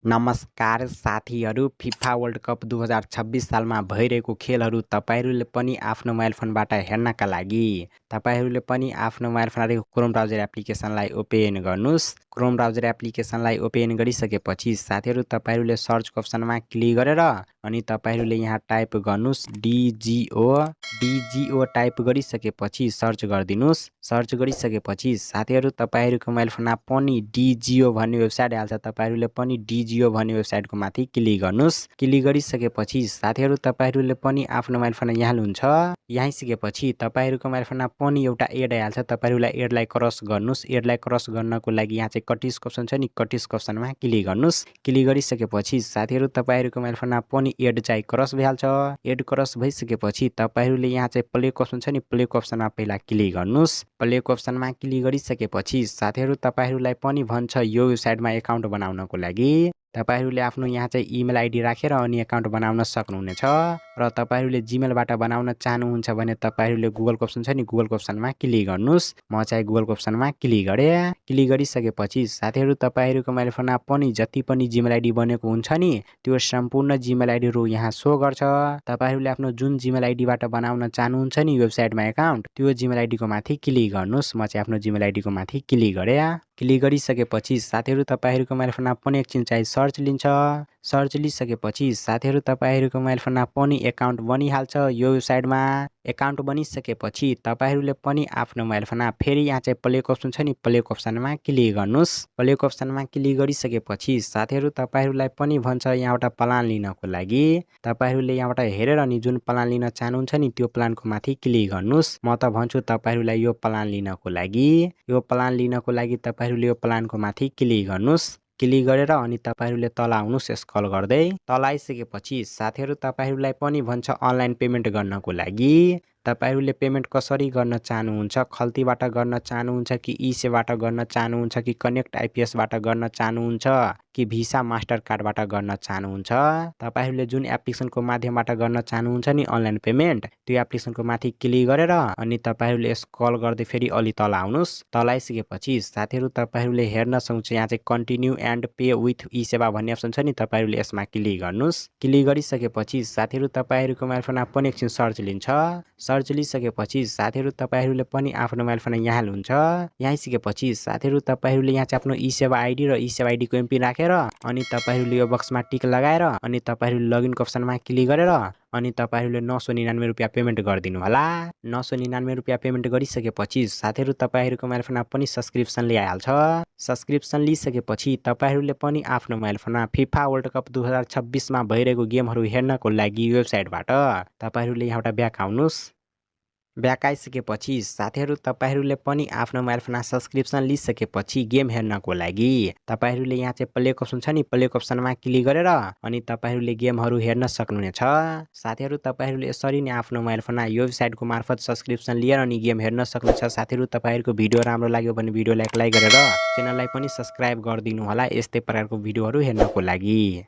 नमस्कार साथीहरू, FIFA world cup 2026 सालमा भइरहेको खेलहरू तपाईहरूले पनि आफ्नो मोबाइल फोनबाट हेर्नका लागि तपाईहरूले पनि आफ्नो मोबाइल फोनले क्रोम ब्राउजर एप्लिकेसनलाई ओपन गर्नुस्। क्रोम ब्राउजर एप्लिकेसनलाई ओपन गरिसकेपछि साथीहरू तपाईहरूले सर्चको अप्सनमा क्लिक गरेर अनि तपाईहरूले यहाँ टाइप गर्नुस् डिजिओ टाइप गरिसकेपछि सर्च गरिदिनुस्। सर्च गरिसकेपछि साथीहरू तपाईहरूको मोबाइल फोनमा पनि डिजिओ भन्ने वेबसाइट आउँछ। तपाईहरूले पनि डिजिओ भन्ने वेबसाइटको माथि क्लिक गर्नुस्। क्लिक गरिसकेपछि साथीहरू तपाईहरूले पनि आफ्नो मोबाइल फोन यहाँ हुन्छ। यहाँ आइसकेपछि तपाईहरूको मोबाइल फोनमा पनि एउटा एड आइहाल्छ। तपाईहरूलाई एडलाई क्रस गर्नुस्। एडलाई क्रस गर्नको लागि यहाँ चाहिँ कटिसको अप्सन छ नि, कटिसको अप्सनमा क्लिक गर्नुस्। क्लिक गरिसकेपछि साथीहरू तपाईहरूको मोबाइल फोनमा पनि एड चाहिँ क्रस भइहाल्छ। एड क्रस भइसकेपछि तपाईहरूले यहाँ चाहिँ प्लेको अप्सन छ नि, प्लेको अप्सनमा पहिला क्लिक गर्नुस्। प्लेको अप्सनमा क्लिक गरिसकेपछि साथीहरू तपाईहरूलाई पनि भन्छ यो वेबसाइटमा एकाउन्ट बनाउनको लागि तपाईहरूले आफ्नो यहाँ चाहिँ इमेल आइडी राखेर अनि एकाउन्ट बनाउन सक्नुहुनेछ। र तपाईहरूले जिमेलबाट बनाउन चाहनुहुन्छ भने तपाईहरूले गुगलको अप्सन छ नि, गुगलको अप्सनमा क्लिक गर्नुस्। म चाहिँ गुगलको अप्सनमा क्लिक गरेँ। क्लिक गरिसकेपछि साथीहरू तपाईहरूको मोबाइल फोनमा पनि जति पनि जिमेल आइडी बनेको हुन्छ नि त्यो सम्पूर्ण जिमेल आइडीहरू यहाँ सो गर्छ। तपाईहरूले आफ्नो जुन जिमेल आइडीबाट बनाउन चाहनुहुन्छ नि वेबसाइटमा एकाउन्ट त्यो जिमेल आइडीको माथि क्लिक गर्नुस्। म चाहिँ आफ्नो जिमेल आइडीको माथि क्लिक गरेँ। क्लिक गरिसकेपछि साथीहरू तपाईहरूको मोबाइल फोनमा पनि एकछिन चाहिँ सर्च लिन्छ। सर्च लिइसकेपछि साथीहरू तपाईहरूको मोबाइल फोनमा पनि एकाउन्ट बनिहाल्छ यो वेबसाइटमा। एकाउन्ट बनिसकेपछि तपाईँहरूले पनि आफ्नो मोबाइल फोनमा फेरि यहाँ चाहिँ प्लेको अप्सन छ नि, प्लेको अप्सनमा क्लिक गर्नुस्। प्लेको अप्सनमा क्लिक गरिसकेपछि साथीहरू तपाईँहरूलाई पनि भन्छ यहाँबाट प्लान लिनको लागि तपाईँहरूले यहाँबाट हेरेर अनि जुन प्लान लिन चाहनुहुन्छ नि त्यो प्लानको माथि क्लिक गर्नुस्। म त भन्छु तपाईँहरूलाई यो प्लान लिनको लागि तपाईँहरूले यो प्लानको माथि क्लिक गर्नुस्। क्लिक गरेर अनि तपाईँहरूले तल आउनुस् स्क्रल गर्दै। तल आइसकेपछि साथीहरू तपाईँहरूलाई पनि भन्छ अनलाइन पेमेन्ट गर्नको लागि तपाईहरूले पेमेन्ट कसरी गर्न चाहनुहुन्छ, खल्तीबाट गर्न चाहनुहुन्छ कि ई सेवाबाट गर्न चाहनुहुन्छ कि कनेक्ट आइपिएसबाट गर्न चाहनुहुन्छ कि भिसा मास्टर कार्डबाट गर्न चाहनुहुन्छ। तपाईहरूले जुन एप्लिकेसनको माध्यमबाट गर्न चाहनुहुन्छ नि अनलाइन पेमेन्ट त्यो एप्लिकेसनको माथि क्लिक गरेर अनि तपाईँहरूले स्क्रल गर्दै फेरि अलि तल आउनुस्। तल आइसकेपछि साथीहरू तपाईँहरूले हेर्न सक्नुहुन्छ यहाँ चाहिँ कन्टिन्यू एन्ड पे विथ ई सेवा भन्ने अप्सन छ नि, तपाईँहरूले यसमा क्लिक गर्नुस्। क्लिक गरिसकेपछि साथीहरू तपाईँहरूको मोबाइल फोनमा पनि एकछिन सर्च लिन्छ। सर्च लिइसकेपछि साथीहरू तपाईँहरूले पनि आफ्नो मोबाइल फोन यहाँ हुन्छ। यहाँ आइसकेपछि साथीहरू तपाईँहरूले यहाँ चाहिँ आफ्नो ई सेवा आइडी र ई सेवा आइडीको एमपिन राखेर अनि तपाईँहरूले यो बक्समा टिक लगाएर अनि तपाईँहरूले लगइनको अप्सनमा क्लिक गरेर अनि तपाईँहरूले 999 रुपियाँ पेमेन्ट गरिदिनु होला। 999 रुपियाँ पेमेन्ट गरिसकेपछि साथीहरू तपाईँहरूको मोबाइल फोनमा पनि सब्सक्रिप्सन लिइहाल्छ। सब्सक्रिप्सन लिइसकेपछि तपाईँहरूले पनि आफ्नो मोबाइल फोनमा फिफा वर्ल्ड कप 2026मा भइरहेको गेमहरू हेर्नको लागि वेबसाइटबाट तपाईँहरूले यहाँबाट ब्याक आउनुस्। ब्याक आइसकेपछि साथीहरू तपाईँहरूले पनि आफ्नो मोबाइल फोनमा सब्सक्रिप्सन लिइसकेपछि गेम हेर्नको लागि तपाईँहरूले यहाँ चाहिँ प्लेको अप्सन छ नि, प्लेको अप्सनमा क्लिक गरेर अनि तपाईँहरूले गेमहरू हेर्न सक्नुहुनेछ। साथीहरू तपाईँहरूले यसरी नै आफ्नो मोबाइल फोनमा यो वेबसाइटको मार्फत सब्सक्रिप्सन लिएर अनि गेम हेर्न सक्नुहुन्छ। साथीहरू तपाईँहरूको भिडियो राम्रो लाग्यो भने भिडियोलाई लाइक गरेर च्यानललाई पनि सब्सक्राइब गरिदिनु होला यस्तै प्रकारको भिडियोहरू हेर्नको लागि।